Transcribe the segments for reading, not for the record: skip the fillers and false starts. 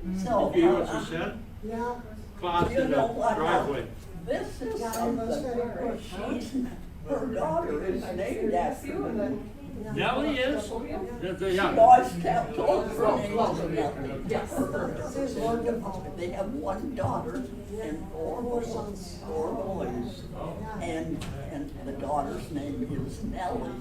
So, You know what she said? Yeah. Closet in the driveway. this is something. She's, her daughter is named after me. Yeah, he is. She Yeah. always kept told her name was nothing. They have one daughter and four sons, four boys. And the daughter's name is Nellie.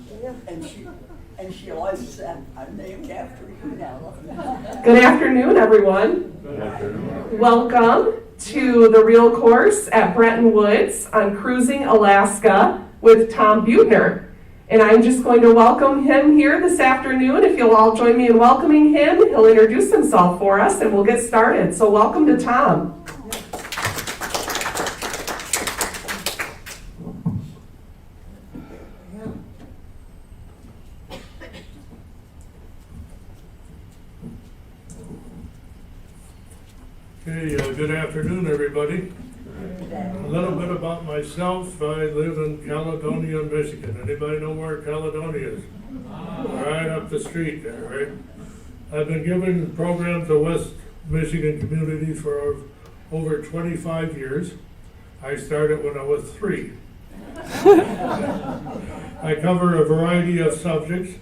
And she always said, I'm named after you, Nellie. Good afternoon, everyone. Good afternoon. Welcome to the real course at Breton Woods on Cruising Alaska with Tom Buettner. And I'm just going to welcome him here this afternoon. If you'll all join me in welcoming him, he'll introduce himself for us and we'll get started. So welcome to Tom. Okay, good afternoon, everybody. A little bit about myself. I live in Caledonia, Michigan. Anybody know where Caledonia is? Right up the street there, right? I've been giving programs to West Michigan communities for over 25 years. I started when I was 3. I cover a variety of subjects.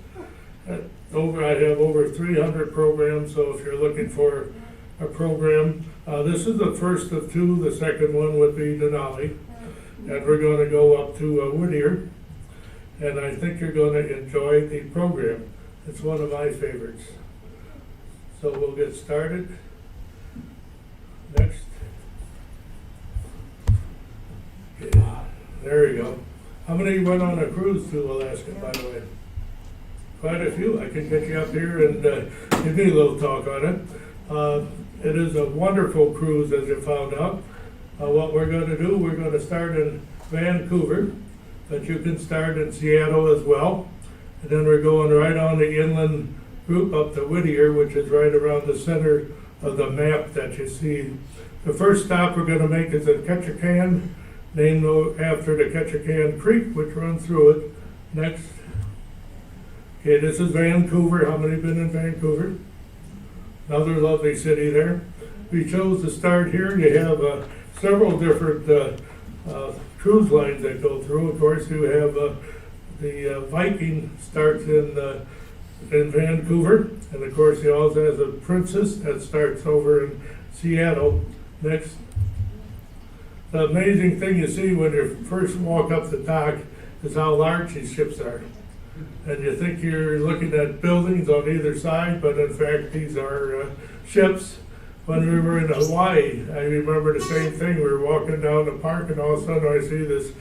I have over 300 programs, so if you're looking for a program, this is the first of 2. The second one would be Denali, and we're going to go up to Whittier, and I think you're going to enjoy the program. It's one of my favorites. So we'll get started. Next. Okay, there you go. How many went on a cruise to Alaska, by the way? Quite a few. I can get you up here and give me a little talk on it. It is a wonderful cruise, as you found out. What we're going to do, we're going to start in Vancouver, but you can start in Seattle as well. And then we're going right on the inland route up to Whittier, which is right around the center of the map that you see. The first stop we're going to make is at Ketchikan, named after the Ketchikan Creek, which runs through it. Next. Okay, this is Vancouver. How many have been in Vancouver? Another lovely city there. We chose to start here. You have several different cruise lines that go through. Of course, you have the Viking starts in Vancouver, and of course, he also has a Princess that starts over in Seattle. Next. The amazing thing you see when you first walk up the dock is how large these ships are. And you think you're looking at buildings on either side, but in fact these are ships. When we were in Hawaii, I remember the same thing. We were walking down the park and all of a sudden I see this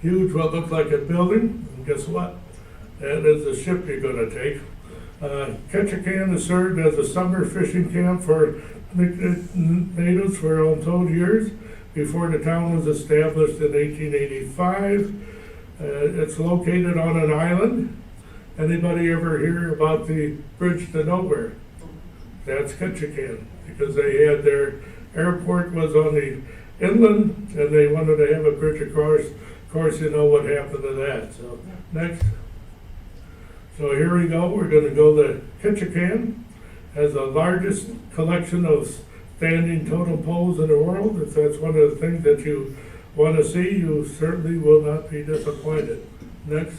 huge, what looked like a building, and guess what? That is the ship you're going to take. Ketchikan has served as a summer fishing camp for natives for untold years before the town was established in 1885. It's located on an island. Anybody ever hear about the bridge to nowhere? That's Ketchikan, because they had their airport was on the inland and they wanted to have a bridge across. Of course, you know what happened to that. So next. So here we go. We're going to go to Ketchikan. Has the largest collection of standing totem poles in the world. If that's one of the things that you want to see, you certainly will not be disappointed. Next.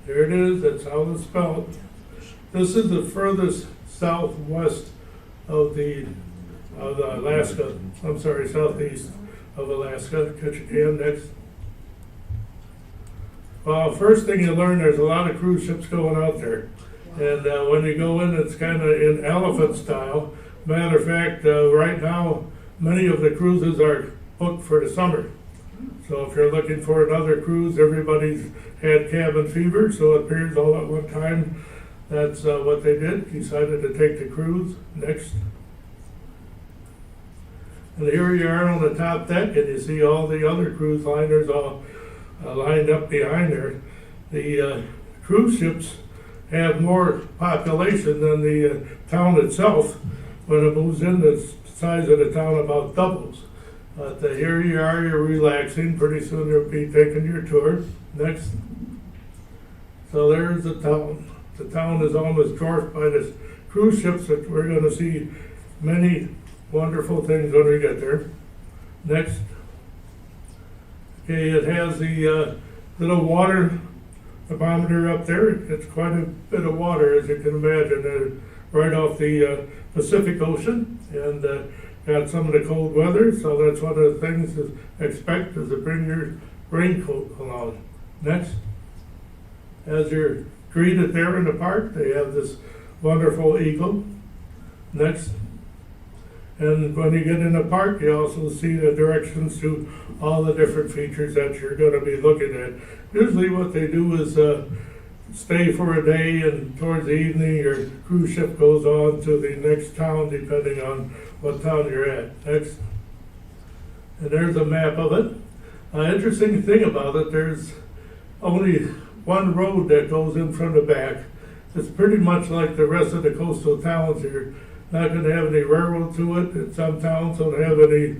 There it is. That's how it's spelled. This is the furthest southwest of the Alaska. I'm sorry, southeast of Alaska. Ketchikan. Next. First thing you learn, there's a lot of cruise ships going out there. And when you go in, it's kind of in elephant style. Matter of fact, right now, many of the cruises are booked for the summer. So if you're looking for another cruise, everybody's had cabin fever, so it appears all at one time that's what they did, decided to take the cruise. Next. And here you are on the top deck, and you see all the other cruise liners all lined up behind there. The cruise ships have more population than the town itself. When it moves in, the size of the town about doubles. But here you are, you're relaxing. Pretty soon you'll be taking your tour. Next. So there's the town. The town is almost dwarfed by this cruise ships that we're gonna see many wonderful things when we get there. Next. Okay, it has the little water thermometer up there. It's quite a bit of water, as you can imagine, right off the Pacific Ocean, and got some of the cold weather, so that's one of the things to expect, is to bring your raincoat along. Next. As you're greeted there in the park, they have this wonderful eagle. Next. And when you get in the park, you also see the directions to all the different features that you're going to be looking at. Usually what they do is stay for a day, and towards the evening your cruise ship goes on to the next town, depending on what town you're at. Next. And there's a map of it. Interesting thing about it, there's only one road that goes in from the back. It's pretty much like the rest of the coastal towns. You're not going to have any railroad to it, and some towns don't have any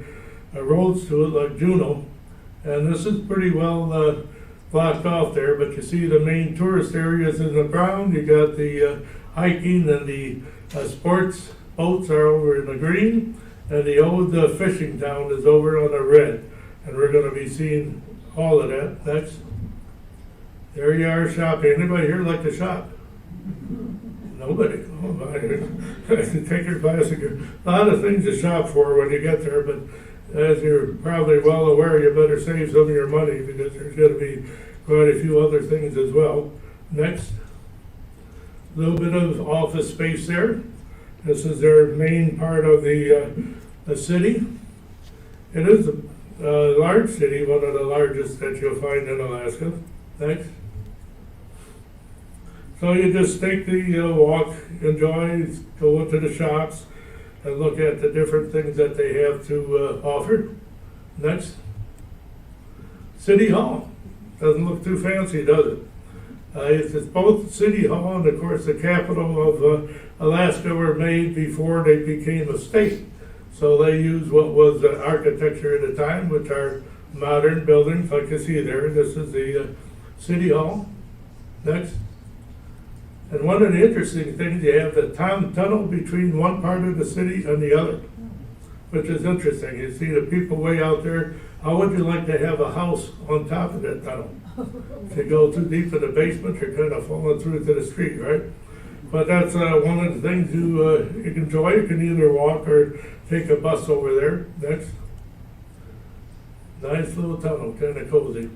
roads to it, like Juneau. And this is pretty well blocked off there, but you see the main tourist areas in the brown. You got the hiking and the sports boats are over in the green, and the old fishing town is over on the red. And we're going to be seeing all of that. Next. There you are shopping. Anybody here like to shop? Nobody. Oh my. Take your classic. A lot of things to shop for when you get there, but as you're probably well aware, you better save some of your money, because there's going to be quite a few other things as well. Next. A little bit of office space there. This is their main part of the city. It is a large city, one of the largest that you'll find in Alaska. Next. So you just take the walk, enjoy, go into the shops, and look at the different things that they have to offer. Next. City Hall. Doesn't look too fancy, does it? It's both City Hall and, of course, the capital of Alaska were made before they became a state. So they use what was architecture at the time, which are modern buildings, like you see there. This is the City Hall. Next. And one of the interesting things, you have the tunnel between one part of the city and the other, which is interesting. You see the people way out there. How would you like to have a house on top of that tunnel? If you go too deep in the basement, you're kind of falling through to the street, right? But that's one of the things you enjoy. You can either walk or take a bus over there. Next. Nice little tunnel, kind of cozy.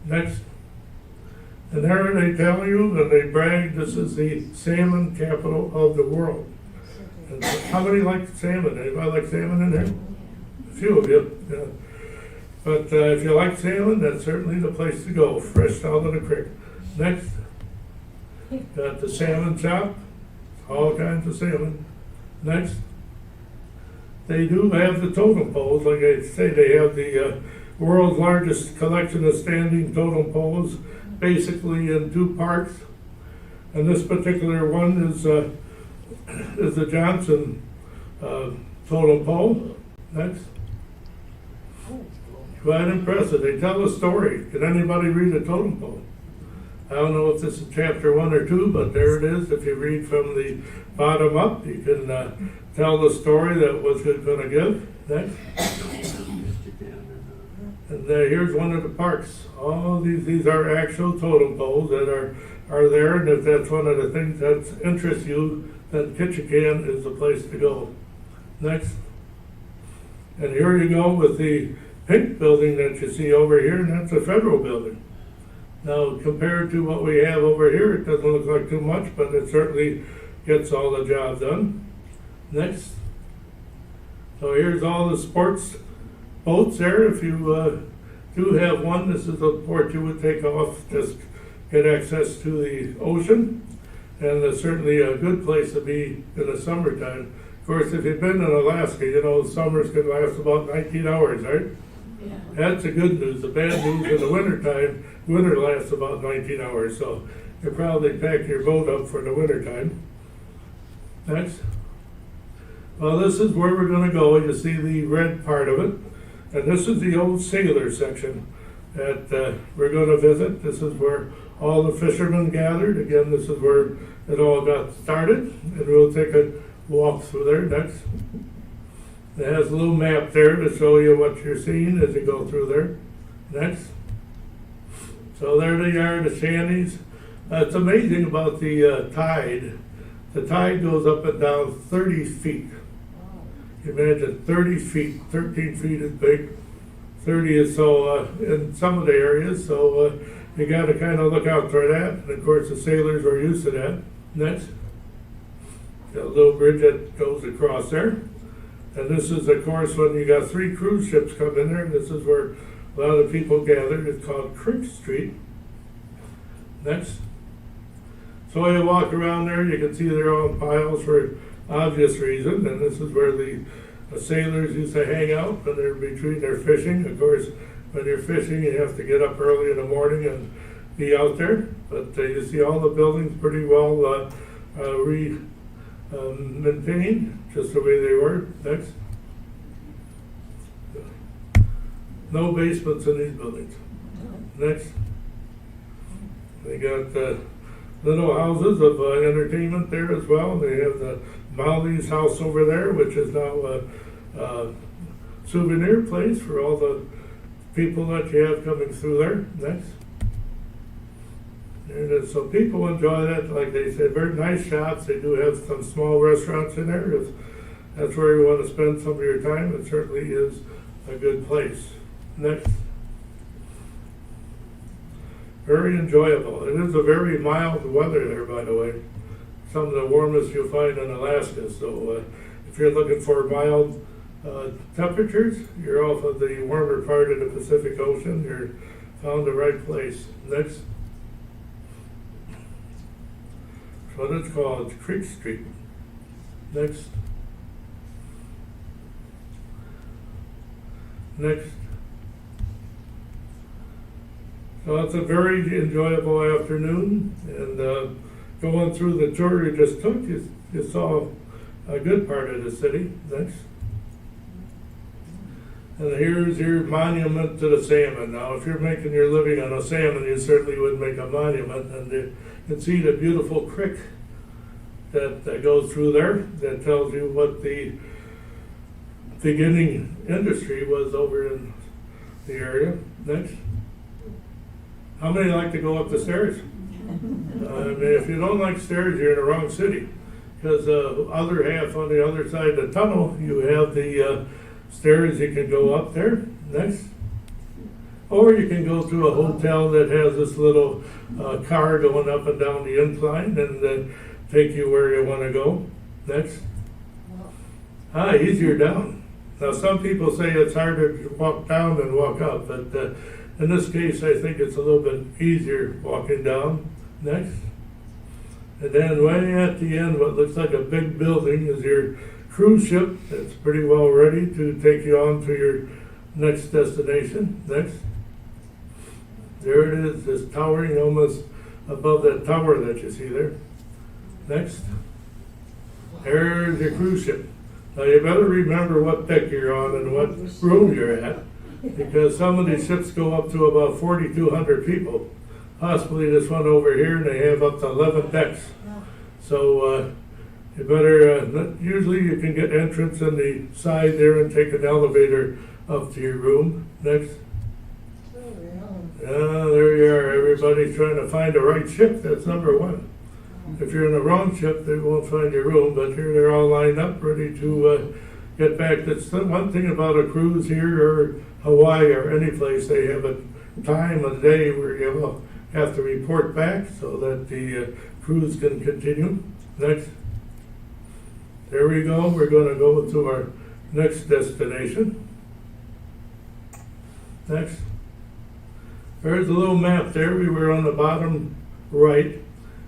Next. And there they tell you, and they brag, this is the salmon capital of the world. And how many like salmon? Anybody like salmon in there? A few of you. Yeah. But if you like salmon, that's certainly the place to go, fresh out of the creek. Next. Got the salmon shop, all kinds of salmon. Next. They do have the totem poles. Like I say, they have the world's largest collection of standing totem poles, basically in two parts. And this particular one is the Johnson totem pole. Next. Quite impressive. They tell a story. Can anybody read a totem pole? I don't know if this is chapter 1 or 2, but there it is. If you read from the bottom up, you can tell the story that was going to give. Next. And here's one of the parks. All these are actual totem poles that are there, and if that's one of the things that interests you, then Ketchikan is the place to go. Next. And here you go with the pink building that you see over here, and that's a federal building. Now, compared to what we have over here, it doesn't look like too much, but it certainly gets all the job done. Next. So here's all the sports boats there. If you do have one, this is a port you would take off, just get access to the ocean. And it's certainly a good place to be in the summertime. Of course, if you've been in Alaska, you know summers can last about 19 hours, right? Yeah. That's the good news. The bad news in the wintertime, winter lasts about 19 hours, so you probably pack your boat up for the wintertime. Next. Well, this is where we're going to go. You see the red part of it. And this is the old sailor section that we're going to visit. This is where all the fishermen gathered. Again, this is where it all got started, and we'll take a walk through there next. It has a little map there to show you what you're seeing as you go through there. Next. So there they are, the shanties. It's amazing about the tide. The tide goes up and down 30 feet. Imagine 30 feet, 13 feet is big. 30 is so in some of the areas, so you got to kind of look out for that. And of course, the sailors are used to that. Next. Got a little bridge that goes across there. And this is, of course, when you got 3 cruise ships come in there. This is where a lot of people gather. It's called Creek Street. Next. So you walk around there, you can see they're all in piles for obvious reason. And this is where the sailors used to hang out when they're between their fishing. Of course, when you're fishing, you have to get up early in the morning and be out there. But you see all the buildings pretty well maintained, just the way they were. Next. No basements in these buildings. Next. They got little houses of entertainment there as well. They have the Molly's house over there, which is now a souvenir place for all the people that you have coming through there. Next. There it is. So people enjoy that. Like they said, very nice shops. They do have some small restaurants in there. If that's where you want to spend some of your time, it certainly is a good place. Next. Very enjoyable. It is a very mild weather there, by the way. Some of the warmest you'll find in Alaska. So if you're looking for mild temperatures, you're off of the warmer part of the Pacific Ocean. You're found the right place. Next. What it's called, Creek Street. Next. Next. So it's a very enjoyable afternoon, and going through the tour you just took, you saw a good part of the city. Next. And here's your monument to the salmon. Now, if you're making your living on a salmon, you certainly would make a monument, and you can see the beautiful creek that goes through there that tells you what the beginning industry was over in the area. Next. How many like to go up the stairs? I mean, if you don't like stairs, you're in the wrong city, because the other half on the other side of the tunnel, you have the stairs. You can go up there. Next. Or you can go to a hotel that has this little car going up and down the incline and take you where you want to go. Next. Easier down. Now, some people say it's harder to walk down than walk up, but in this case, I think it's a little bit easier walking down. Next. And then way at the end, what looks like a big building is your cruise ship. That's pretty well ready to take you on to your next destination. Next. There it is, just towering almost above that tower that you see there. Next. There's your cruise ship. Now you better remember what deck you're on and what room you're at, because some of these ships go up to about 4,200 people. Possibly this one over here, and they have up to 11 decks. So you better, usually you can get entrance on the side there and take an elevator up to your room. Next. There you are. Everybody's trying to find the right ship. That's number one. If you're in the wrong ship, they won't find your room, but here they're all lined up, ready to get back. That's the one thing about a cruise here, or Hawaii, or any place. They have a time of day where you will have to report back so that the cruise can continue. Next. There we go. We're going to go to our next destination. Next. There's a little map there. We were on the bottom right,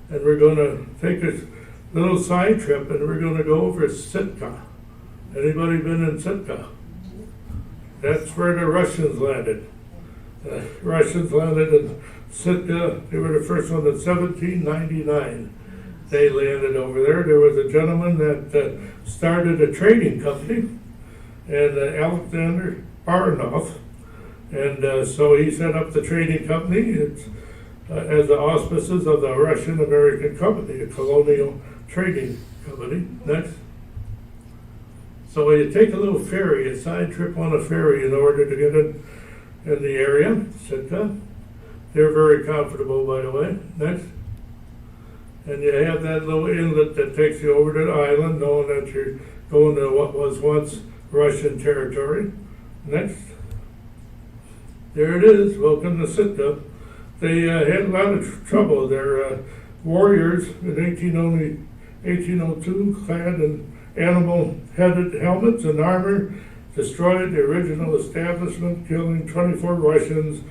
and we're going to take a little side trip, and we're going to go over Sitka. Anybody been in Sitka? That's where the Russians landed. The Russians landed in Sitka. They were the first one in 1799. They landed over there. There was a gentleman that started a trading company, and Alexander Barnoff. And so he set up the trading company. It's as the auspices of the Russian-American Company, a colonial trading company. Next. So you take a little ferry, a side trip on a ferry in order to get in the area, Sitka. They're very comfortable, by the way. Next. And you have that little inlet that takes you over to the island, knowing that you're going to what was once Russian territory. Next. There it is. Welcome to Sitka. They had a lot of trouble. Their warriors in 1802, clad in animal-headed helmets and armor, destroyed the original establishment, killing 24 Russians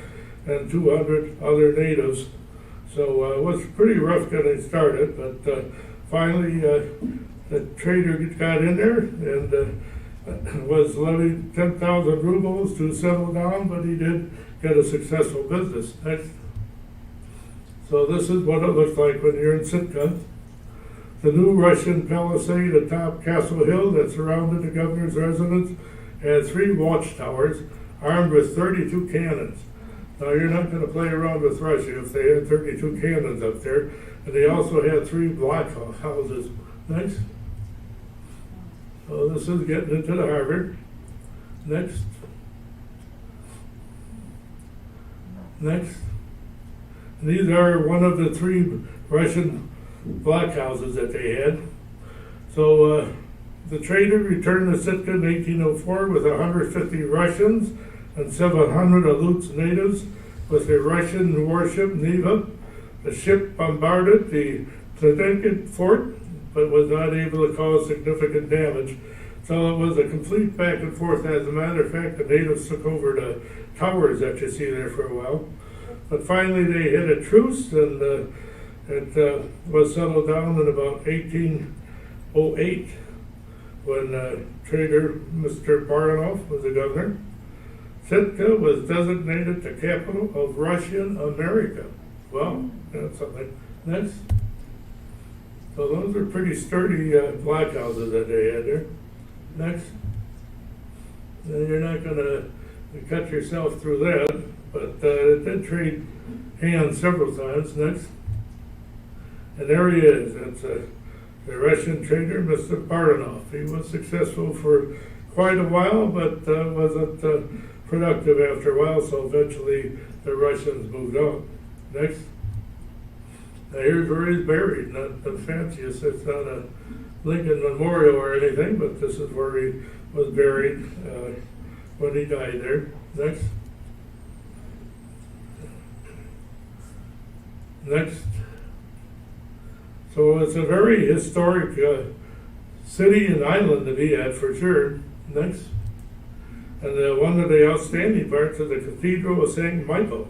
and 200 other natives. So it was pretty rough getting started, but finally the trader got in there and was levied 10,000 rubles to settle down, but he did get a successful business. Next. So this is what it looks like when you're in Sitka. The new Russian palisade atop Castle Hill that surrounded the governor's residence had 3 watchtowers armed with 32 cannons. Now you're not going to play around with Russia if they had 32 cannons up there. And they also had 3 blockhouses. Next. So this is getting into the harbor. Next. Next. And these are one of the 3 Russian blockhouses that they had. So the trader returned to Sitka in 1804 with 150 Russians and 700 Aleuts natives with their Russian warship Neva. The ship bombarded the Centennial fort, but was not able to cause significant damage. So it was a complete back and forth. As a matter of fact, the natives took over the towers that you see there for a while. But finally they hit a truce, and it was settled down in about 1808 when trader Mr. Baranoff was the governor. Sitka was designated the capital of Russian America. Wow, that's something. Next. So those are pretty sturdy blockhouses that they had there. Next. Now you're not going to cut yourself through that, but it did trade hands several times. Next. And there he is. That's the Russian trader, Mr. Baranoff. He was successful for quite a while, but wasn't productive after a while, so eventually the Russians moved on. Next. Now here's where he's buried. Not the fanciest. It's not a Lincoln Memorial or anything, but this is where he was buried when he died there. Next. Next. So it's a very historic city and island to be at for sure. Next. And one of the outstanding parts of the Cathedral of St. Michael.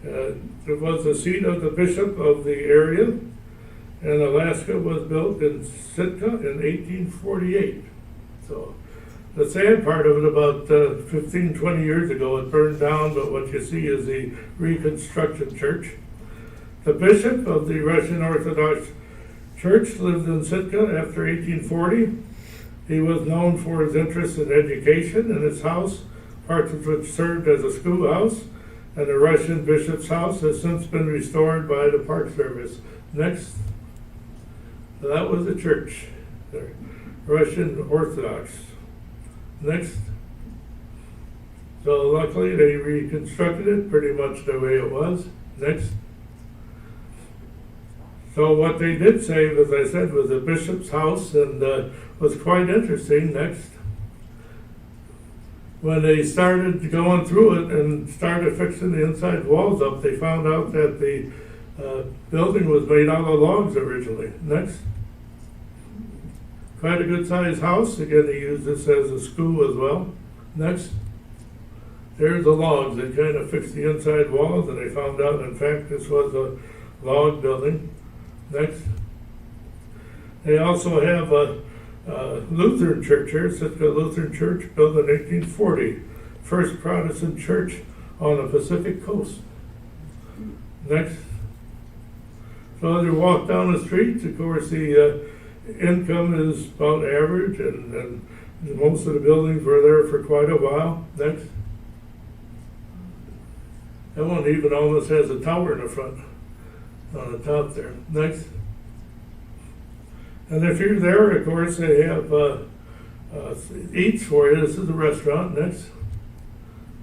It was the seat of the bishop of the area, and Alaska was built in Sitka in 1848. So the sad part of it, about 15, 20 years ago, it burned down, but what you see is the reconstructed church. The bishop of the Russian Orthodox Church lived in Sitka after 1840. He was known for his interest in education, and his house, parts of which served as a schoolhouse, and the Russian bishop's house has since been restored by the Park Service. Next. So that was the church, the Russian Orthodox. Next. So luckily they reconstructed it pretty much the way it was. Next. So what they did save, as I said, was the bishop's house, and was quite interesting. Next. When they started going through it and started fixing the inside walls up, they found out that the building was made out of logs originally. Next. Quite a good sized house. Again, they used this as a school as well. Next. There's the logs. They kind of fixed the inside walls, and they found out, in fact, this was a log building. Next. They also have a Lutheran church here, Sitka Lutheran Church, built in 1840. First Protestant church on the Pacific coast. Next. So as you walk down the street, of course, the income is about average, and most of the buildings were there for quite a while. Next. That one even almost has a tower in the front, on the top there. Next. And if you're there, of course, they have eats for you. This is a restaurant. Next.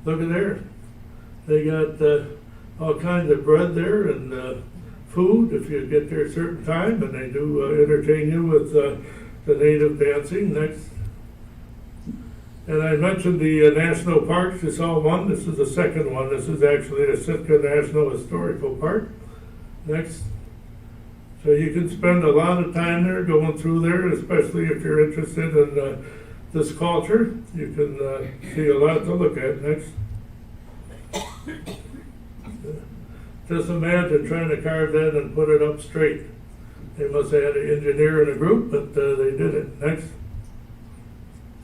Look at there. They got all kinds of bread there and food if you get there a certain time, and they do entertain you with the native dancing. Next. And I mentioned the national parks. You saw one. This is the second one. This is actually the Sitka National Historical Park. Next. So you can spend a lot of time there going through there, especially if you're interested in this culture. You can see a lot to look at. Next. Just imagine trying to carve that and put it up straight. They must have had an engineer in a group, but they did it. Next.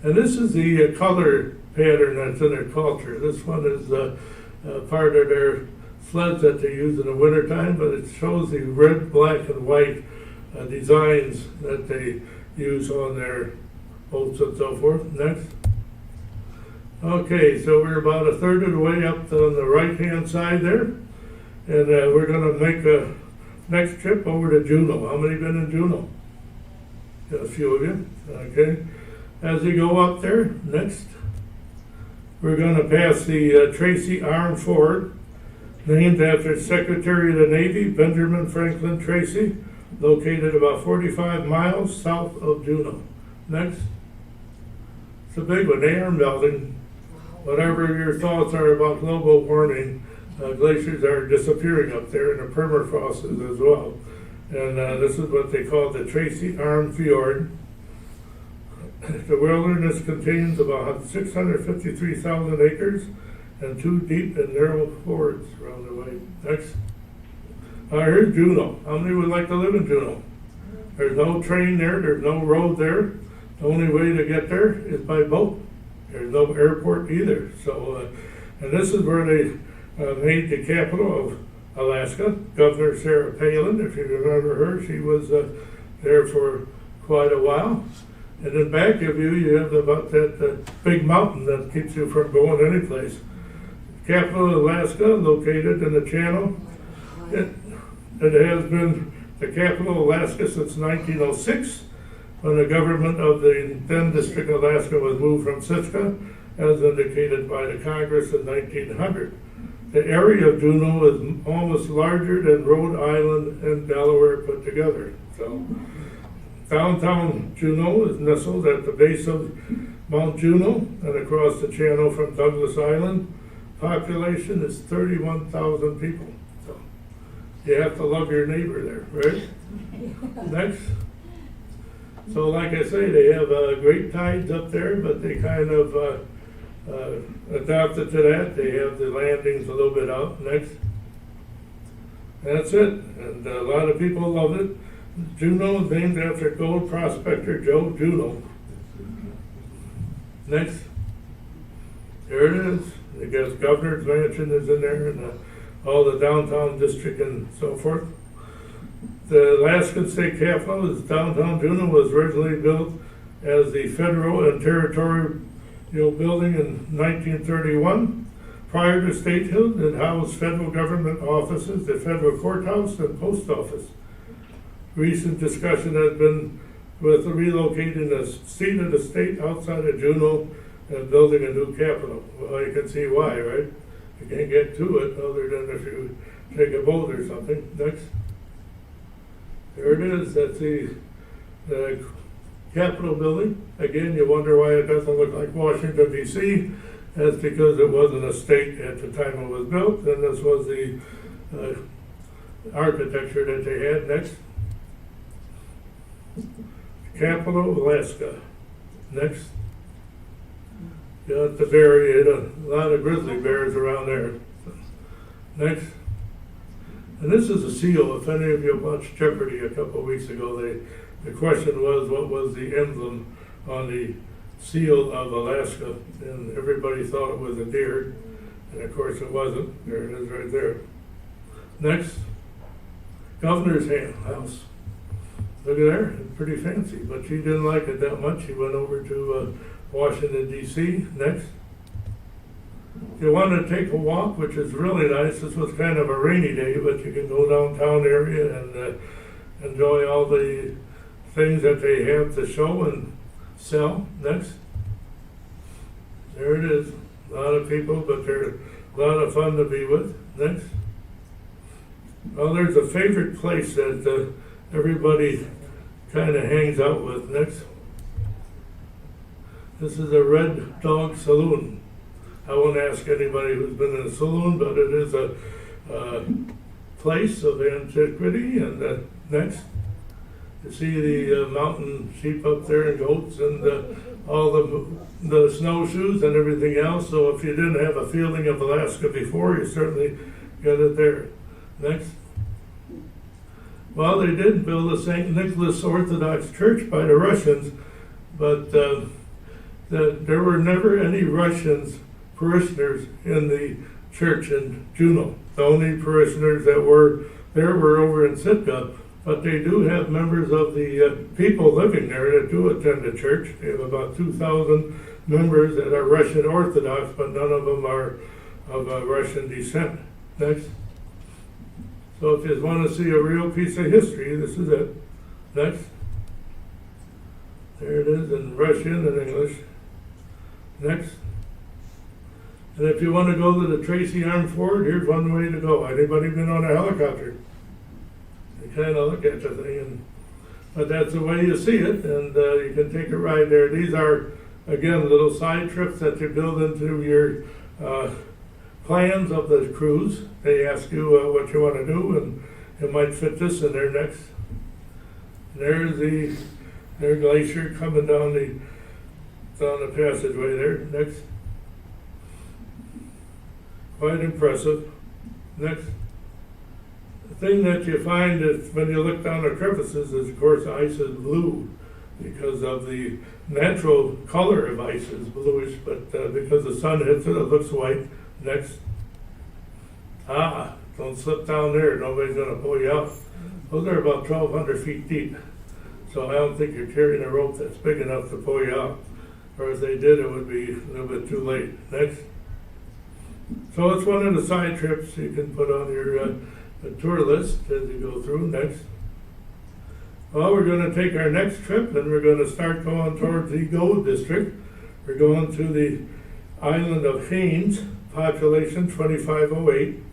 And this is the color pattern that's in their culture. This one is part of their sleds that they use in the wintertime, but it shows the red, black, and white designs that they use on their boats and so forth. Next. Okay, so we're about a third of the way up on the right-hand side there. And we're going to make a next trip over to Juneau. How many been in Juneau? A few of you. Okay. As you go up there, next, we're going to pass the Tracy Arm Fjord, named after Secretary of the Navy Benjamin Franklin Tracy, located about 45 miles south of Juneau. Next. It's a big one. They are melting. Whatever your thoughts are about global warming, glaciers are disappearing up there, and the permafrost is as well. And this is what they call the Tracy Arm Fjord. The wilderness contains about 653,000 acres and 2 deep and narrow fords around the way. Next. Here's Juneau. How many would like to live in Juneau? There's no train there. There's no road there. The only way to get there is by boat. There's no airport either. So, and this is where they made the capital of Alaska. Governor Sarah Palin, if you remember her, she was there for quite a while. And in back of you, you have about that big mountain that keeps you from going any place. Capital of Alaska, located in the channel. It has been the capital of Alaska since 1906, when the government of the then District of Alaska was moved from Sitka, as indicated by the Congress in 1900. The area of Juneau is almost larger than Rhode Island and Delaware put together. So, downtown Juneau is nestled at the base of Mount Juneau and across the channel from Douglas Island. Population is 31,000 people. So, you have to love your neighbor there, right? Next. So like I say, they have great tides up there, but they kind of adapted to that. They have the landings a little bit out. Next. That's it. And a lot of people love it. Juneau is named after gold prospector Joe Juneau. Next. There it is. I guess Governor's Mansion is in there, and all the downtown district and so forth. The Alaskan state capital is downtown Juneau, was originally built as the federal and territorial building in 1931. Prior to statehood, it housed federal government offices, the federal courthouse, and post office. Recent discussion has been with relocating the seat of the state outside of Juneau and building a new capital. Well, you can see why, right? You can't get to it other than if you take a boat or something. Next. There it is. That's the Capitol building. Again, you wonder why it doesn't look like Washington, D.C. That's because it wasn't a state at the time it was built, and this was the architecture that they had. Next. Capital of Alaska. Next. Got the bear, you had a lot of grizzly bears around there. Next. And this is a seal. If any of you watched Jeopardy a couple of weeks ago, the question was, what was the emblem on the seal of Alaska? And everybody thought it was a deer. And of course it wasn't. There it is right there. Next. Governor's house. Look at there. It's pretty fancy. But she didn't like it that much. She went over to Washington, D.C. Next. You want to take a walk, which is really nice. This was kind of a rainy day, but you can go downtown area and enjoy all the things that they have to show and sell. Next. There it is. A lot of people, but they're a lot of fun to be with. Next. Well, there's a favorite place that everybody kind of hangs out with. Next. This is a Red Dog Saloon. I won't ask anybody who's been in a saloon, but it is a place of antiquity. And next, you see the mountain sheep up there and goats and all the snowshoes and everything else. So if you didn't have a feeling of Alaska before, you certainly get it there. Next. Well, they did build a St. Nicholas Orthodox church by the Russians, but there were never any Russians parishioners in the church in Juneau. The only parishioners that were there were over in Sitka, but they do have members of the people living there that do attend the church. They have about 2,000 members that are Russian Orthodox, but none of them are of Russian descent. Next. So if you want to see a real piece of history, this is it. Next. There it is in Russian and English. Next. And if you want to go to the Tracy Arm Fjord, here's one way to go. Anybody been on a helicopter? You kind of look at the thing, but that's the way you see it, and you can take a ride there. These are, again, little side trips that you build into your plans of the cruise. They ask you what you want to do, and you might fit this in there next. There's their glacier coming down the passageway there. Next. Quite impressive. Next. The thing that you find is when you look down the crevices is, of course, ice is blue because of the natural color of ice is bluish, but because the sun hits it, it looks white. Next. Don't slip down there. Nobody's going to pull you out. Those are about 1,200 feet deep. So I don't think you're carrying a rope that's big enough to pull you out. Or if they did, it would be a little bit too late. Next. So it's one of the side trips you can put on your tour list as you go through. Next. Well, we're going to take our next trip and we're going to start going towards the Gold District. We're going to the island of Haines, population 2508.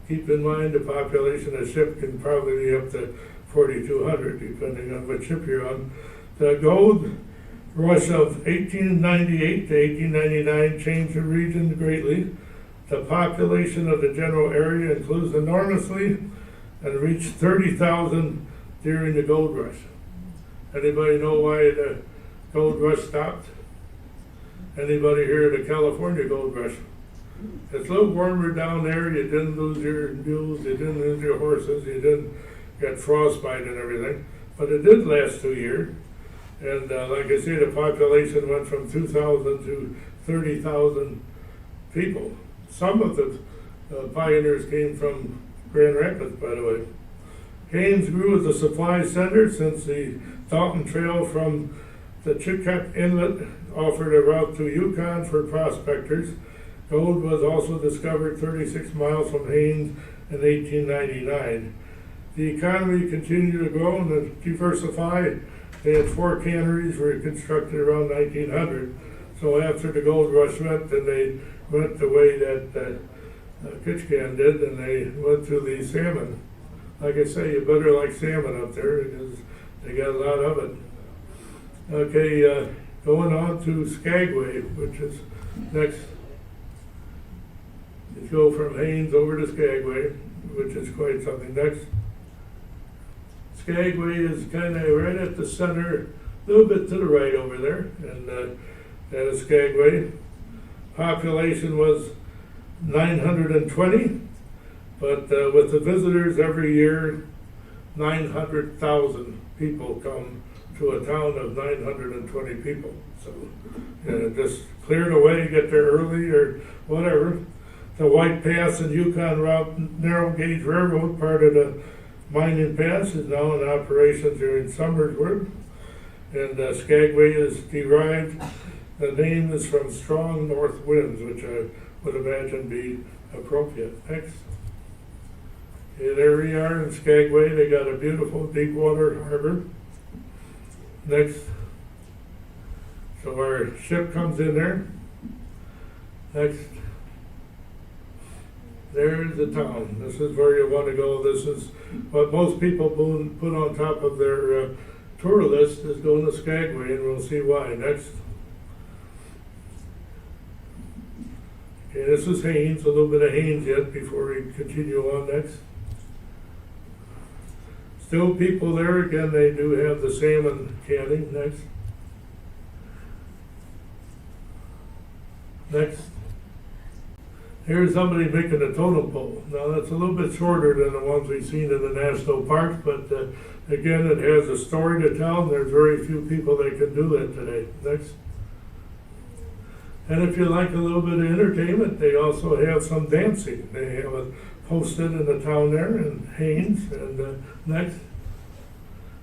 Keep in mind the population of the ship can probably be up to 4,200 depending on what ship you're on. The gold rush of 1898 to 1899 changed the region greatly. The population of the general area increased enormously and reached 30,000 during the gold rush. Anybody know why the gold rush stopped? Anybody hear of the California gold rush? It's a little warmer down there. You didn't lose your mules, you didn't lose your horses, you didn't get frostbite and everything. But it did last 2 years. And like I say, the population went from 2,000 to 30,000 people. Some of the pioneers came from Grand Rapids, by the way. Haines grew as a supply center since the Dalton Trail from the Chilkat Inlet offered a route to Yukon for prospectors. Gold was also discovered 36 miles from Haines in 1899. The economy continued to grow and diversify. They had 4 canneries were constructed around 1900. So after the gold rush went, then they went the way that Kitchkan did, and they went to the salmon. Like I say, you better like salmon up there because they got a lot of it. Okay, going on to Skagway, which is next. You go from Haines over to Skagway, which is quite something. Next. Skagway is kind of right at the center, a little bit to the right over there, and that is Skagway. Population was 920, but with the visitors every year, 900,000 people come to a town of 920 people. So just clear the way, get there early or whatever. The White Pass and Yukon Route narrow gauge railroad, part of the mining pass, is now in operation during summer's work. And Skagway is derived, the name is from strong north winds, which would imagine be appropriate. Next. Okay, there we are in Skagway. They got a beautiful deep water harbor. Next. So our ship comes in there. Next. There's the town. This is where you want to go. This is what most people put on top of their tour list is going to Skagway, and we'll see why. Next. Okay, this is Haines, a little bit of Haines yet before we continue on. Next. Still people there. Again, they do have the salmon canning. Next. Next. Here's somebody making a totem pole. Now that's a little bit shorter than the ones we've seen in the national parks, but again, it has a story to tell, and there's very few people that can do that today. Next. And if you like a little bit of entertainment, they also have some dancing. They have it posted in the town there in Haines. And next.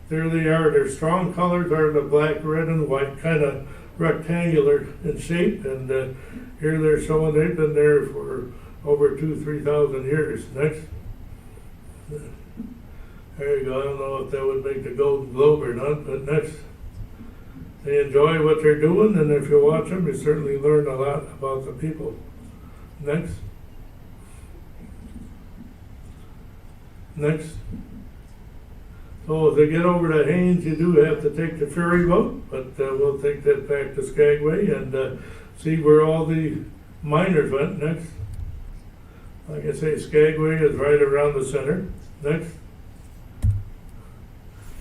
There they are. Their strong colors are the black, red, and white, kind of rectangular in shape. And here they're showing they've been there for over 2,000-3,000 years. Next. There you go. I don't know if that would make the Golden Globe or not, but next. They enjoy what they're doing, and if you watch them, you certainly learn a lot about the people. Next. Next. So as they get over to Haines, you do have to take the ferry boat, but we'll take that back to Skagway and see where all the miners went. Next. Like I say, Skagway is right around the center. Next.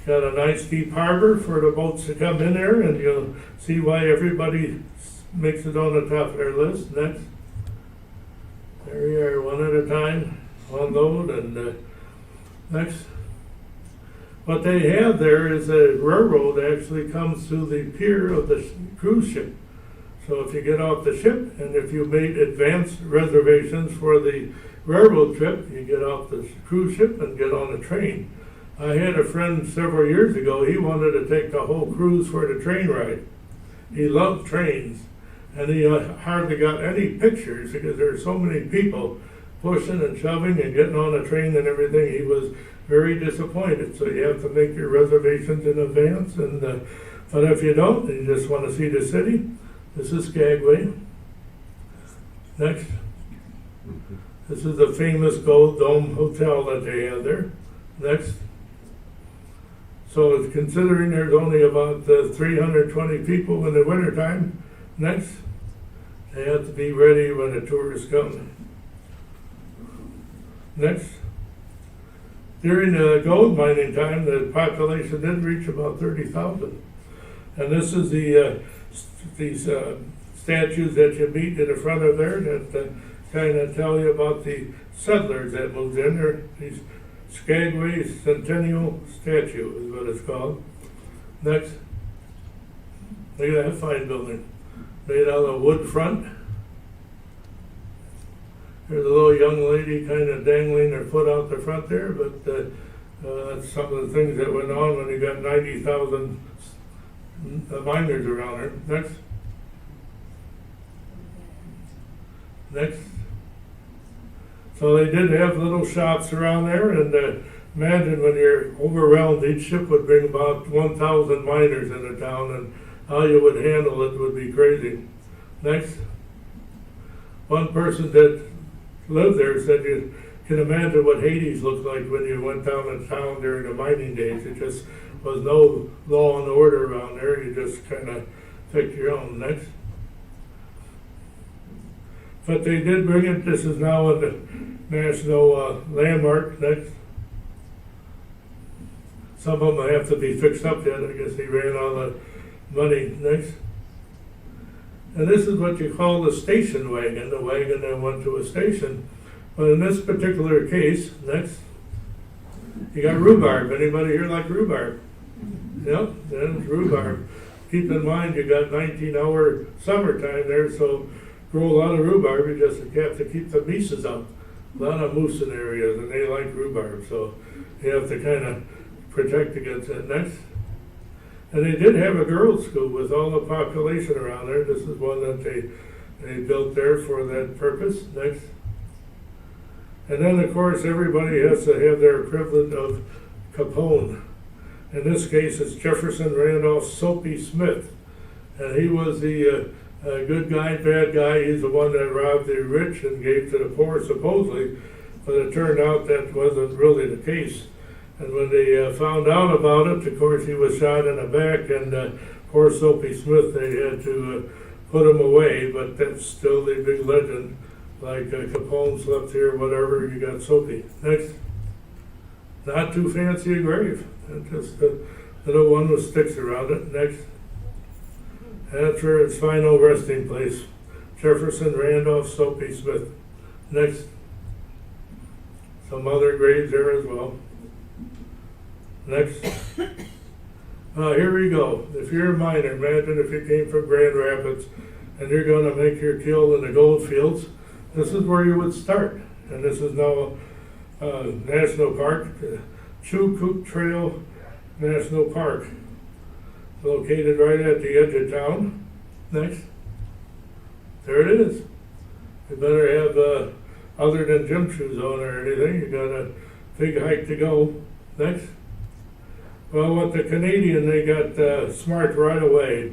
Got a nice deep harbor for the boats to come in there, and you'll see why everybody makes it on the top of their list. Next. There you are, one at a time, unload, and next. What they have there is a railroad that actually comes to the pier of the cruise ship. So if you get off the ship, and if you made advance reservations for the railroad trip, you get off the cruise ship and get on a train. I had a friend several years ago, he wanted to take the whole cruise for the train ride. He loved trains, and he hardly got any pictures because there are so many people pushing and shoving and getting on a train and everything. He was very disappointed. So you have to make your reservations in advance. And but if you don't, and you just want to see the city, this is Skagway. Next. This is the famous Gold Dome Hotel that they have there. Next. So considering there's only about 320 people in the wintertime, next, they have to be ready when the tourists come. Next. During the gold mining time, the population did reach about 30,000. And this is these statues that you meet in the front of there that kind of tell you about the settlers that moved in there. These Skagway Centennial statue is what it's called. Next. Look at that fine building. Made out of wood front. There's a little young lady kind of dangling her foot out the front there, but that's some of the things that went on when you got 90,000 miners around her. Next. Next. So they did have little shops around there, and imagine when you're overwhelmed, each ship would bring about 1,000 miners in the town, and how you would handle it would be crazy. Next. One person that lived there said you can imagine what Hades looked like when you went down in town during the mining days. It just was no law and order around there. You just kind of picked your own. Next. But they did bring it. This is now in the national landmark. Next. Some of them have to be fixed up yet. I guess he ran out of money. Next. And this is what you call the station wagon, the wagon that went to a station. But in this particular case, next, you got rhubarb. Anybody here like rhubarb? Yep, that's rhubarb. Keep in mind you got 19-hour summertime there, so grow a lot of rhubarb. You just have to keep the mises up. A lot of moose in areas, and they like rhubarb, so you have to kind of protect against it. Next. And they did have a girls' school with all the population around there. This is one that they They built there for that purpose. Next. And then, of course, everybody has to have their equivalent of Capone. In this case, it's Jefferson Randolph Soapy Smith. And he was the good guy, bad guy. He's the one that robbed the rich and gave to the poor, supposedly. But it turned out that wasn't really the case. And when they found out about it, of course, he was shot in the back, and poor Soapy Smith, they had to put him away. But that's still the big legend. Like Capone slept here, whatever, you got Soapy. Next. Not too fancy a grave. Just a little one with sticks around it. Next. That's for its final resting place. Jefferson Randolph Soapy Smith. Next. Some other graves there as well. Next. Here we go. If you're a miner, imagine if you came from Grand Rapids and you're going to make your kill in the gold fields. This is where you would start. And this is now National Park, Chilkoot Trail National Park. Located right at the edge of town. Next. There it is. You better have, other than gym shoes on or anything, you got a big hike to go. Next. Well, with the Canadian, they got smart right away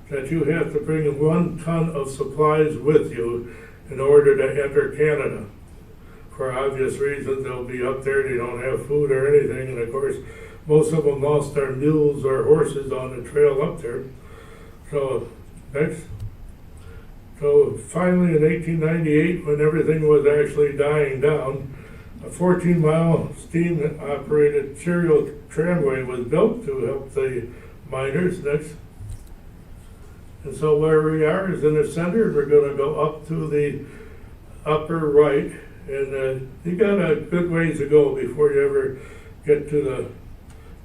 that you have to bring 1 ton of supplies with you in order to enter Canada. For obvious reasons, they'll be up there, they don't have food or anything, and of course, most of them lost their mules or horses on the trail up there. So, next. So finally in 1898, when everything was actually dying down, a 14-mile steam-operated serial tramway was built to help the miners. Next. And so where we are is in the center. We're going to go up to the upper right, and you got a good ways to go before you ever get to the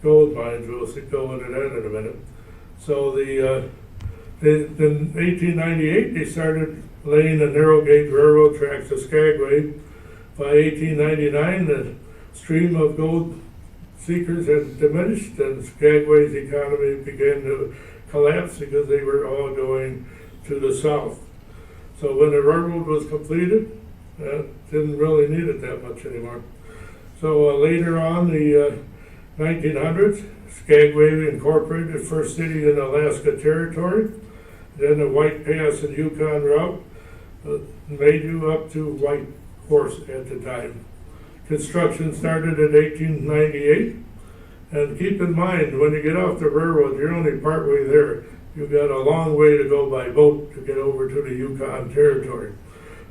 gold mines. We'll go into that in a minute. So in 1898, they started laying the narrow gauge railroad tracks to Skagway. By 1899, the stream of gold seekers had diminished, and Skagway's economy began to collapse because they were all going to the south. So when the railroad was completed, didn't really need it that much anymore. So later on, the 1900s, Skagway incorporated the first city in Alaska Territory. Then the White Pass and Yukon route made you up to Whitehorse at the time. Construction started in 1898. And keep in mind, when you get off the railroad, you're only partway there. You've got a long way to go by boat to get over to the Yukon Territory.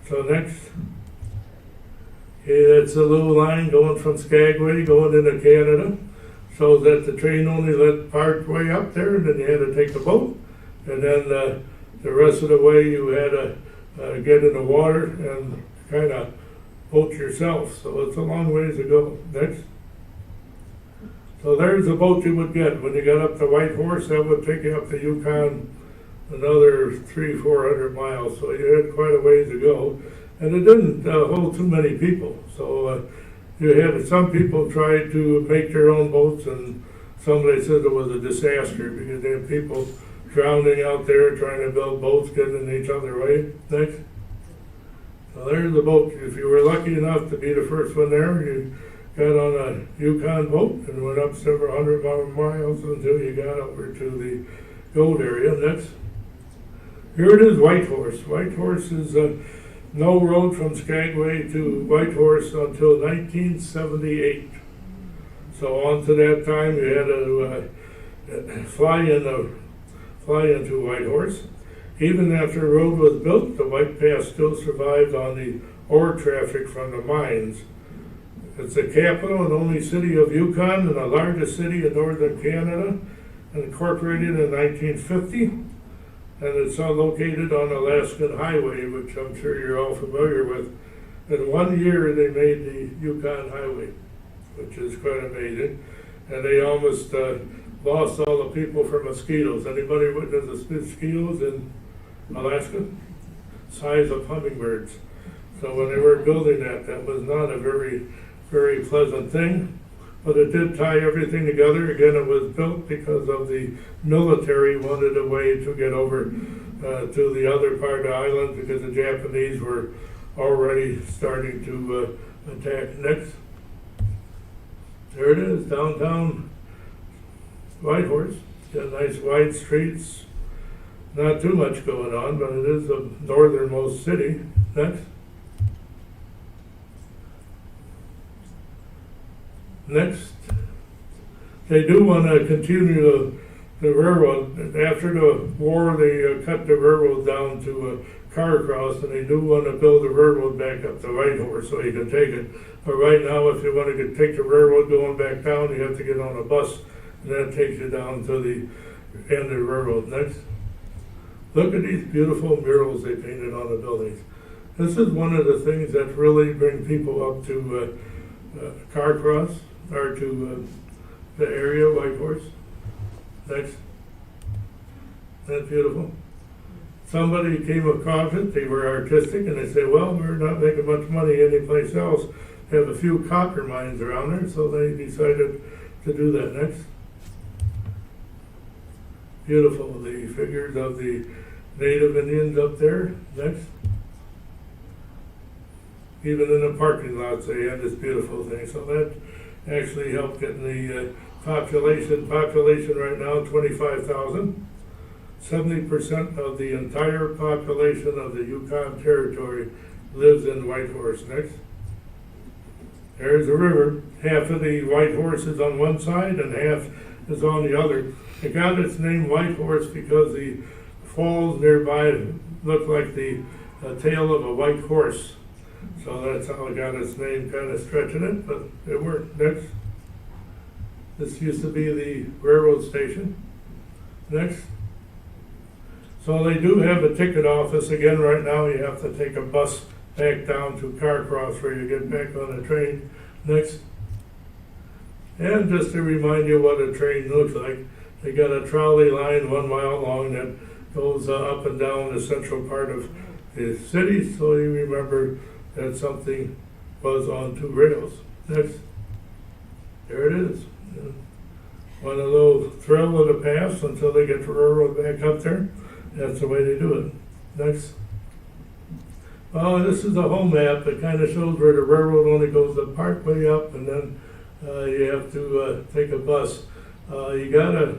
So next. Okay, that's a little line going from Skagway going into Canada. So that the train only led part way up there, and then you had to take the boat. And then the rest of the way you had to get in the water and kind of boat yourself. So it's a long ways to go. Next. So there's the boat you would get. When you got up to Whitehorse, that would take you up the Yukon another 300-400 miles. So you had quite a ways to go. And it didn't hold too many people. So you had some people tried to make their own boats, and somebody said it was a disaster because they had people drowning out there trying to build boats, getting in each other way. Next. So there's the boat. If you were lucky enough to be the first one there, you got on a Yukon boat and went up several hundred miles until you got over to the gold area. Next. Here it is, Whitehorse. Whitehorse is no road from Skagway to Whitehorse until 1978. So on to that time, you had to fly into Whitehorse. Even after the road was built, the White Pass still survived on the ore traffic from the mines. It's the capital and only city of Yukon and the largest city in northern Canada, incorporated in 1950. And it's located on Alaskan Highway, which I'm sure you're all familiar with. In 1 year, they made the Yukon Highway, which is quite amazing. And they almost lost all the people from mosquitoes. Anybody witness the mosquitoes in Alaska? Size of hummingbirds. So when they were building that was not a very, very pleasant thing. But it did tie everything together. Again, it was built because of the military wanted a way to get over to the other part of the island because the Japanese were already starting to attack. Next. There it is, downtown Whitehorse. Got nice wide streets. Not too much going on, but it is the northernmost city. Next. Next. They do want to continue the railroad. After the war, they cut the railroad down to Carcross, and they do want to build the railroad back up to Whitehorse so you can take it. But right now, if you want to take the railroad going back down, you have to get on a bus, and that takes you down to the end of the railroad. Next. Look at these beautiful murals they painted on the buildings. This is one of the things that really bring people up to Carcross, or to the area of Whitehorse. Next. That's beautiful. Somebody came across it, they were artistic, and they said, well, we're not making much money anyplace else. They have a few copper mines around there, so they decided to do that. Next. Beautiful, the figures of the Native Indians up there. Next. Even in the parking lots, they had this beautiful thing. So that actually helped getting the population right now, 25,000. 70% of the entire population of the Yukon Territory lives in Whitehorse. Next. There's the river. Half of the Whitehorse is on one side and half is on the other. It got its name Whitehorse because the falls nearby look like the tail of a white horse. So that's how it got its name, kind of stretching it, but it worked. Next. This used to be the railroad station. Next. So they do have a ticket office. Again, right now you have to take a bus back down to Carcross where you get back on the train. Next. And just to remind you what a train looks like, they got a trolley line 1 mile long that goes up and down the central part of the city, so you remember that something was on 2 rails. Next. There it is. Want a little thrill of the past until they get the railroad back up there. That's the way they do it. Next. This is a whole map that kind of shows where the railroad only goes the part way up, and then you have to take a bus. You got a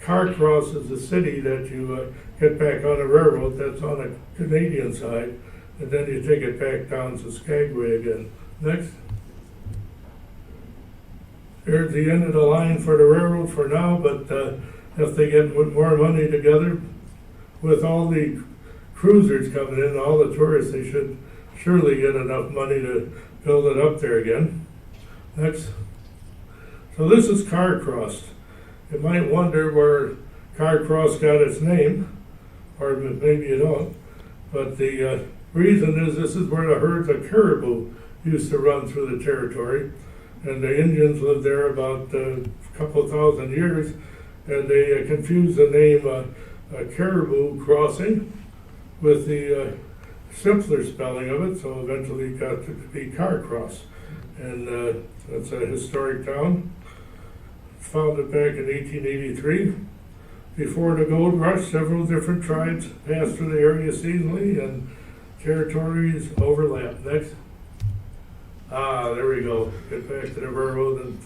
Carcross is the city that you get back on the railroad. That's on the Canadian side, and then you take it back down to Skagway again. Next. Here's the end of the line for the railroad for now, but if they get more money together, with all the cruisers coming in, all the tourists, they should surely get enough money to build it up there again. Next. So this is Carcross. You might wonder where Carcross got its name, or maybe you don't, but the reason is this is where the herds of caribou used to run through the territory, and the Indians lived there about a couple thousand years, and they confused the name caribou crossing with the simpler spelling of it, so eventually it got to be Carcross. And that's a historic town. Founded back in 1883. Before the gold rush, several different tribes passed through the area seasonally and territories overlapped. Next. There we go. Get back to the railroad in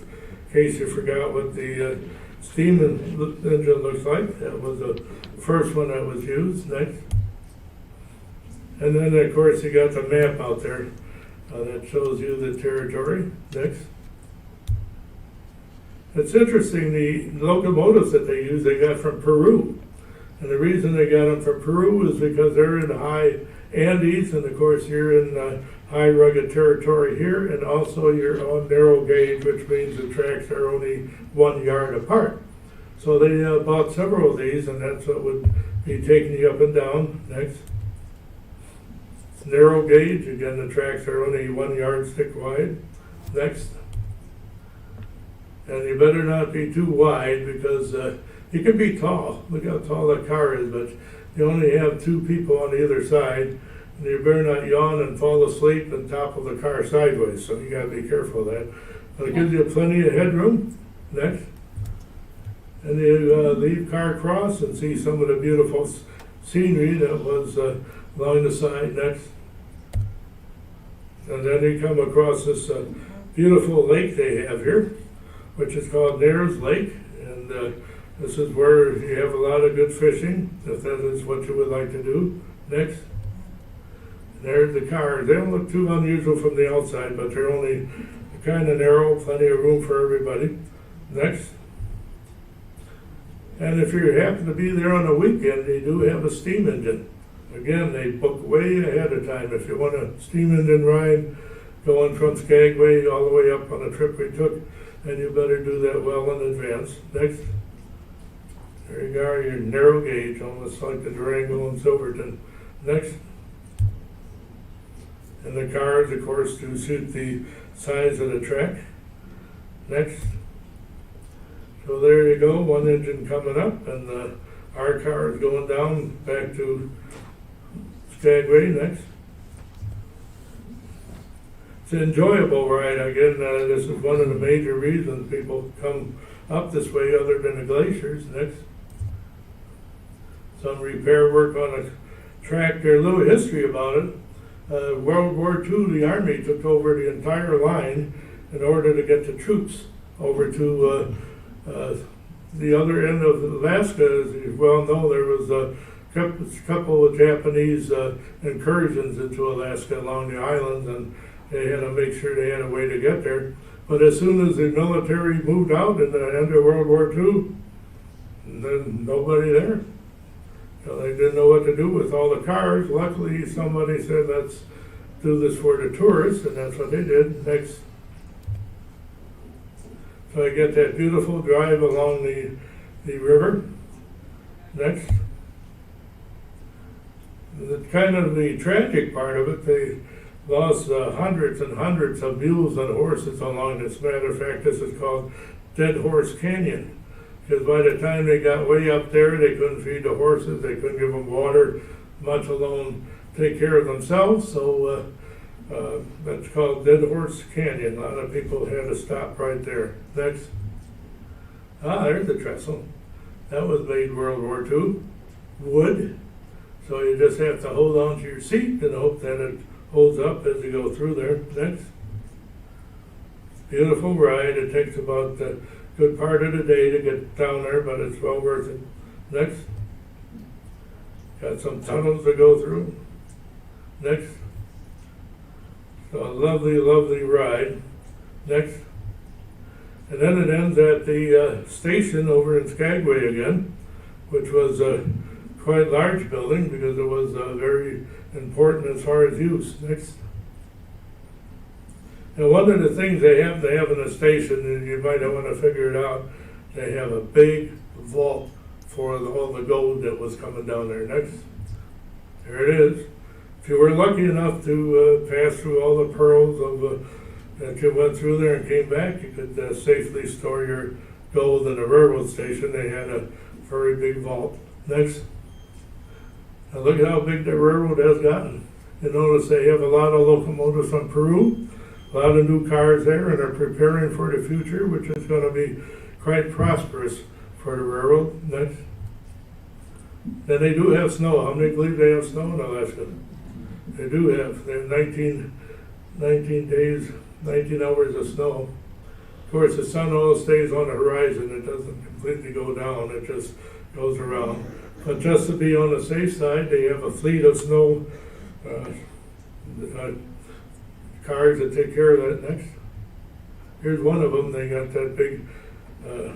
case you forgot what the steam engine looks like. That was the first one that was used. Next. And then, of course, you got the map out there that shows you the territory. Next. It's interesting, the locomotives that they use, they got from Peru. And the reason they got them from Peru is because they're in the high Andes, and of course you're in high rugged territory here, and also you're on narrow gauge, which means the tracks are only 1 yard apart. So they bought several of these, and that's what would be taking you up and down. Next. It's narrow gauge, again the tracks are only 1 yardstick wide. Next. And you better not be too wide because you can be tall. Look how tall that car is, but you only have 2 people on either side. And you better not yawn and fall asleep and topple the car sideways, so you gotta be careful of that. But it gives you plenty of headroom. Next. And you leave Carcross and see some of the beautiful scenery that was along the side. Next. And then you come across this beautiful lake they have here, which is called Nares Lake. And this is where you have a lot of good fishing, if that is what you would like to do. Next. And there's the cars. They don't look too unusual from the outside, but they're only kind of narrow, plenty of room for everybody. Next. And if you happen to be there on a weekend, they do have a steam engine. Again, they book way ahead of time. If you want a steam engine ride going from Skagway all the way up on the trip we took, then you better do that well in advance. Next. There you are, your narrow gauge, almost like the Durango and Silverton. Next. And the cars, of course, to suit the size of the track. Next. So there you go, one engine coming up, and our car is going down back to Skagway. Next. It's an enjoyable ride. Again, this is one of the major reasons people come up this way other than the glaciers. Next. Some repair work on a track. There's a little history about it. World War II, the Army took over the entire line in order to get the troops over to the other end of Alaska. As you well know, there was a couple of Japanese incursions into Alaska along the islands, and they had to make sure they had a way to get there. But as soon as the military moved out in the end of World War II, then nobody there. So they didn't know what to do with all the cars. Luckily, somebody said, let's do this for the tourists, and that's what they did. Next. So I get that beautiful drive along the river. Next. The tragic part of it, they lost hundreds and hundreds of mules and horses along this. Matter of fact, this is called Dead Horse Canyon. Because by the time they got way up there, they couldn't feed the horses, they couldn't give them water, much alone take care of themselves. So that's called Dead Horse Canyon. A lot of people had to stop right there. Next. There's the trestle. That was made World War II. Wood. So you just have to hold on to your seat and hope that it holds up as you go through there. Next. Beautiful ride. It takes about a good part of the day to get down there, but it's well worth it. Next. Got some tunnels to go through. Next. So a lovely, lovely ride. Next. And then it ends at the station over in Skagway again, which was a quite large building because it was very important as far as use. Next. And one of the things they have in the station, and you might want to figure it out, they have a big vault for all the gold that was coming down there. Next. There it is. If you were lucky enough to pass through all the pearls of that you went through there and came back, you could safely store your gold in a railroad station. They had a very big vault. Next. Now look at how big the railroad has gotten. You notice they have a lot of locomotives from Peru, a lot of new cars there, and are preparing for the future, which is going to be quite prosperous for the railroad. Next. Then they do have snow. How many believe they have snow in Alaska? They do have. They have 19 days, 19 hours of snow. Of course, the sun always stays on the horizon. It doesn't completely go down. It just goes around. But just to be on the safe side, they have a fleet of snow cars that take care of that. Next. Here's one of them. They got that big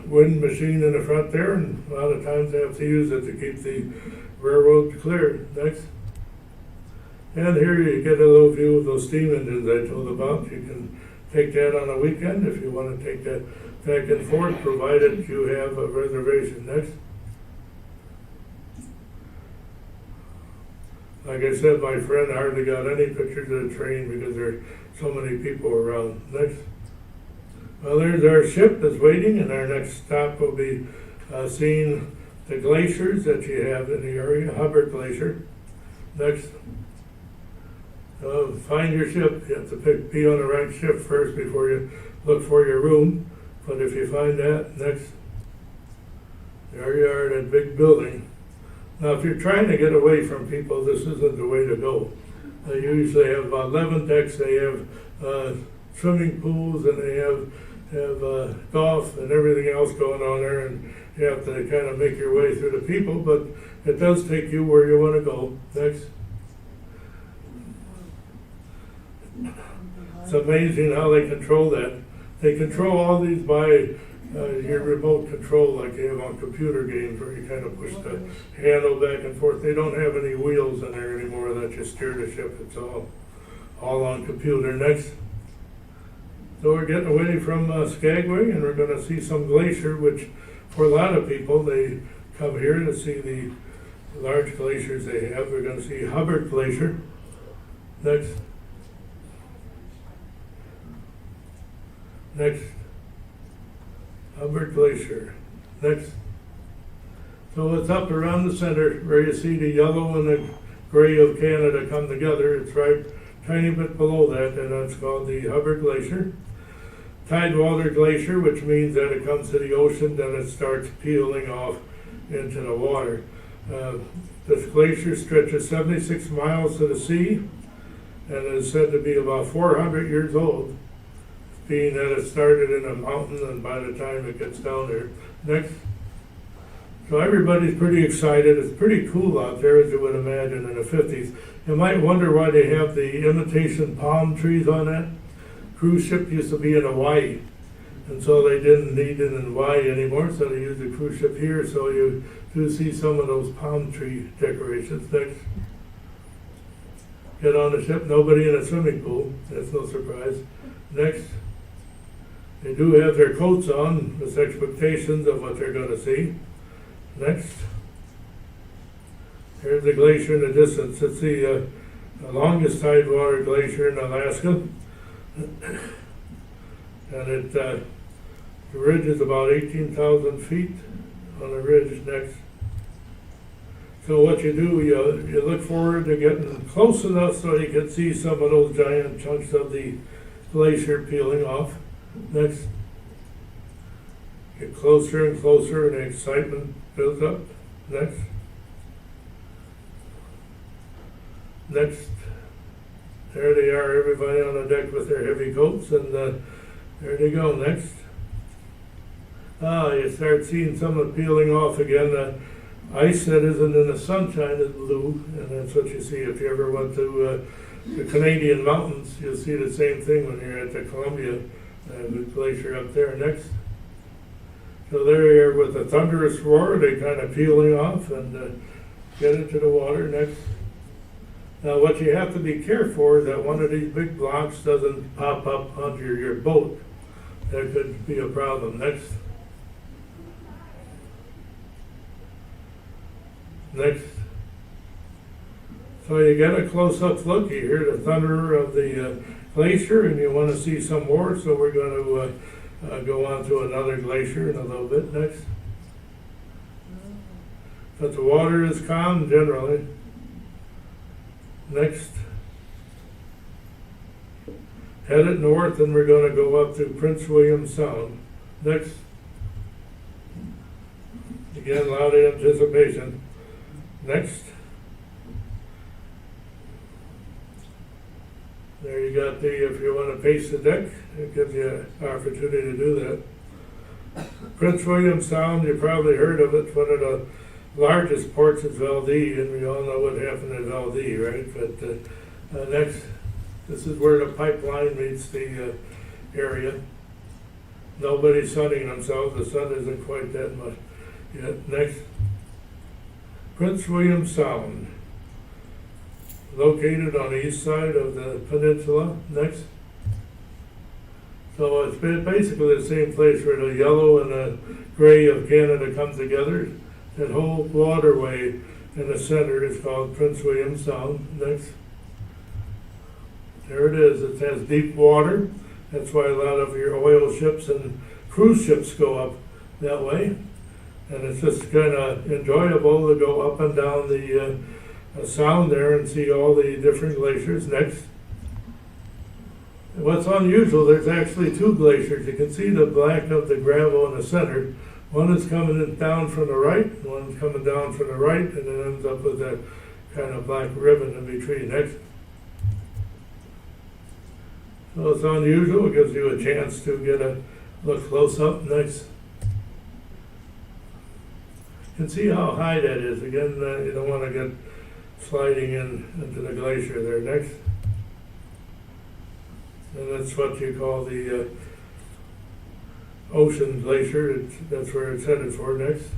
wind machine in the front there, and a lot of times they have to use it to keep the railroad clear. Next. And here you get a little view of those steam engines I told about. You can take that on a weekend if you want to take that back and forth, provided you have a reservation. Next. Like I said, my friend hardly got any pictures of the train because there are so many people around. Next. Well, there's our ship that's waiting, and our next stop will be seeing the glaciers that you have in the area, Hubbard Glacier. Next. Find your ship. You have to be on the right ship first before you look for your room. But if you find that, next. There you are, that big building. Now, if you're trying to get away from people, this isn't the way to go. They usually have about 11 decks, they have swimming pools, and they have golf and everything else going on there, and you have to kind of make your way through the people, but it does take you where you want to go. Next. It's amazing how they control that. They control all these by your remote control, like they have on computer games, where you kind of push the handle back and forth. They don't have any wheels in there anymore that you steer the ship. It's all on computer. Next. So we're getting away from Skagway, and we're going to see some glacier, which for a lot of people, they come here to see the large glaciers they have. We're going to see Hubbard Glacier. Next. Next. Hubbard Glacier. Next. So it's up around the center where you see the yellow and the gray of Canada come together. It's right tiny bit below that, and that's called the Hubbard Glacier. Tidewater Glacier, which means that it comes to the ocean, then it starts peeling off into the water. This glacier stretches 76 miles to the sea and is said to be about 400 years old, being that it started in a mountain and by the time it gets down there. Next. So everybody's pretty excited. It's pretty cool out there, as you would imagine, in the 50s. You might wonder why they have the imitation palm trees on that. Cruise ship used to be in Hawaii, and so they didn't need it in Hawaii anymore, so they used a cruise ship here, so you do see some of those palm tree decorations. Next. Get on the ship, nobody in a swimming pool. That's no surprise. Next. They do have their coats on with expectations of what they're going to see. Next. Here's the glacier in the distance. It's the longest tidewater glacier in Alaska. And the ridge is about 18,000 feet on the ridge. Next. So what you do, you look forward to getting close enough so you can see some of those giant chunks of the glacier peeling off. Next. Get closer and closer and the excitement builds up. Next. Next. There they are, everybody on the deck with their heavy coats, and there they go. Next. You start seeing some of it peeling off again. Ice that isn't in the sunshine is blue, and that's what you see if you ever went to the Canadian mountains. You'll see the same thing when you're at the Columbia glacier up there. Next. So there you are with a thunderous roar, they kind of peeling off and get into the water. Next. Now what you have to be careful for is that one of these big blocks doesn't pop up onto your boat. That could be a problem. Next. Next. So you get a close-up look. You hear the thunder of the glacier, and you want to see some more. So we're going to go on to another glacier in a little bit. Next. But the water is calm generally. Next. Headed north, and we're going to go up to Prince William Sound. Next. Again, loud anticipation. Next. There you got if you want to pace the deck, it gives you an opportunity to do that. Prince William Sound, you probably heard of it, one of the largest ports is Valdez, and we all know what happened at Valdez, right? But next, this is where the pipeline meets the area. Nobody's sunning themselves, the sun isn't quite that much yet. Next. Prince William Sound, located on the east side of the peninsula. Next. So it's basically the same place where the yellow and the gray of Canada come together. That whole waterway in the center is called Prince William Sound. Next. There it is. It has deep water. That's why a lot of your oil ships and cruise ships go up that way. And it's just kind of enjoyable to go up and down the sound there and see all the different glaciers. Next. What's unusual, there's actually two glaciers. You can see the black of the gravel in the center, One is coming down from the right, and one's coming down from the right, and it ends up with that kind of black ribbon in between. Next. So it's unusual. It gives you a chance to get a look close up. Next. You can see how high that is. Again, you don't want to get sliding into the glacier there. Next. And that's what you call the ocean glacier. That's where it's headed for. Next.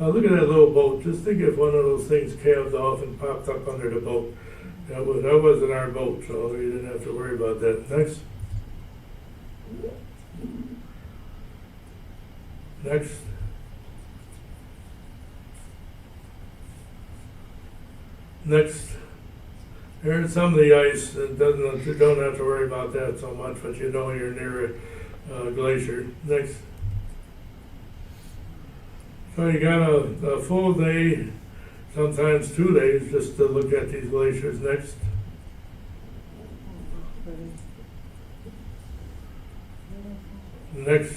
Now look at that little boat. Just think if one of those things calved off and popped up under the boat. That wasn't our boat, so you didn't have to worry about that. Next. Next. Next. Here's some of the ice. You don't have to worry about that so much, but you know you're near a glacier. Next. So you got a full day, sometimes 2 days, just to look at these glaciers. Next. Next.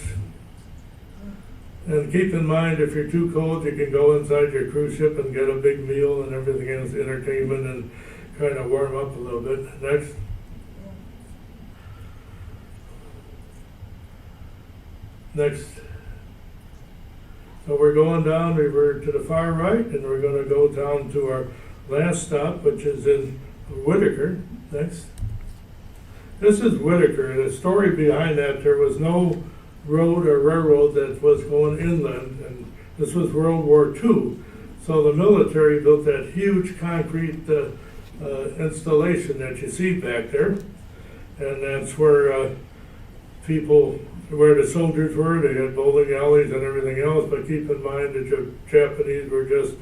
And keep in mind, if you're too cold, you can go inside your cruise ship and get a big meal and everything else, entertainment, and kind of warm up a little bit. Next. Next. So we're going down, we're to the far right, and we're going to go down to our last stop, which is in Whitaker. Next. This is Whitaker. The story behind that, there was no road or railroad that was going inland, and this was World War II. So the military built that huge concrete installation that you see back there, and that's where where the soldiers were. They had bowling alleys and everything else, but keep in mind that the Japanese were just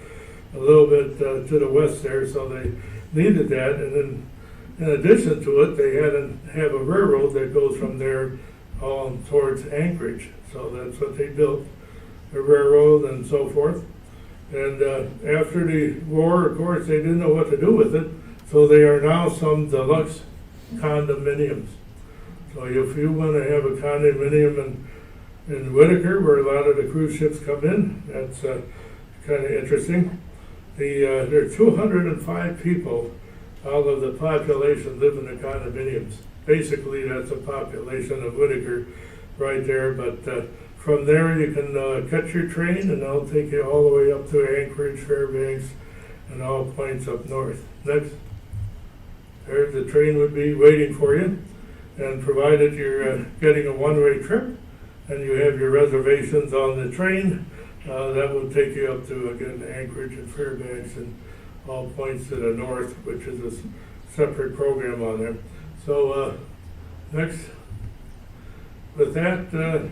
a little bit to the west there, so they needed that. And then in addition to it, they had to have a railroad that goes from there towards Anchorage. So that's what they built, a railroad and so forth. And after the war, of course, they didn't know what to do with it, so they are now some deluxe condominiums. So if you want to have a condominium in Whitaker, where a lot of the cruise ships come in, that's kind of interesting. There are 205 people out of the population live in the condominiums. Basically, that's a population of Whitaker right there. But from there, you can catch your train, and they'll take you all the way up to Anchorage, Fairbanks, and all points up north. Next. There, the train would be waiting for you. And provided you're getting a one-way trip and you have your reservations on the train, that will take you up to, again, Anchorage and Fairbanks and all points to the north, which is a separate program on there. So next, with that,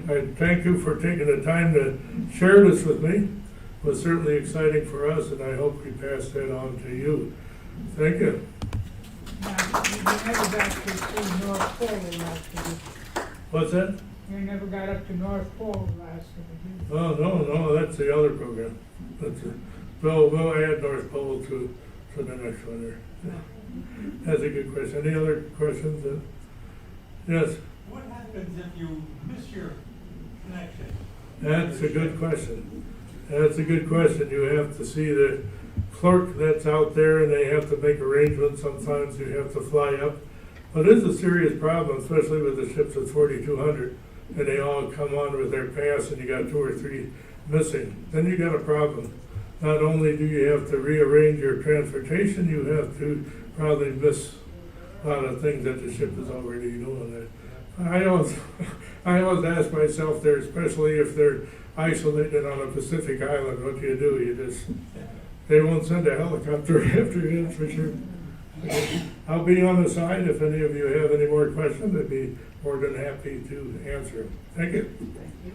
I thank you for taking the time to share this with me. It was certainly exciting for us, and I hope we pass that on to you. Thank you. You never got to North Pole, Alaska. What's that? You never got up to North Pole, Alaska, did you? Oh, no, that's the other program. We'll add North Pole to the next one there. That's a good question. Any other questions? Yes? What happens if you miss your connection? That's a good question. That's a good question. You have to see the clerk that's out there, and they have to make arrangements. Sometimes you have to fly up. But it is a serious problem, especially with the ships at 4,200, and they all come on with their pass, and you got 2 or 3 missing. Then you got a problem. Not only do you have to rearrange your transportation, you have to probably miss a lot of things that the ship is already doing. I always ask myself there, especially if they're isolated on a Pacific island, what do? They won't send a helicopter after you, that's for sure. I'll be on the side if any of you have any more questions. I'd be more than happy to answer them. Thank you. Thank you.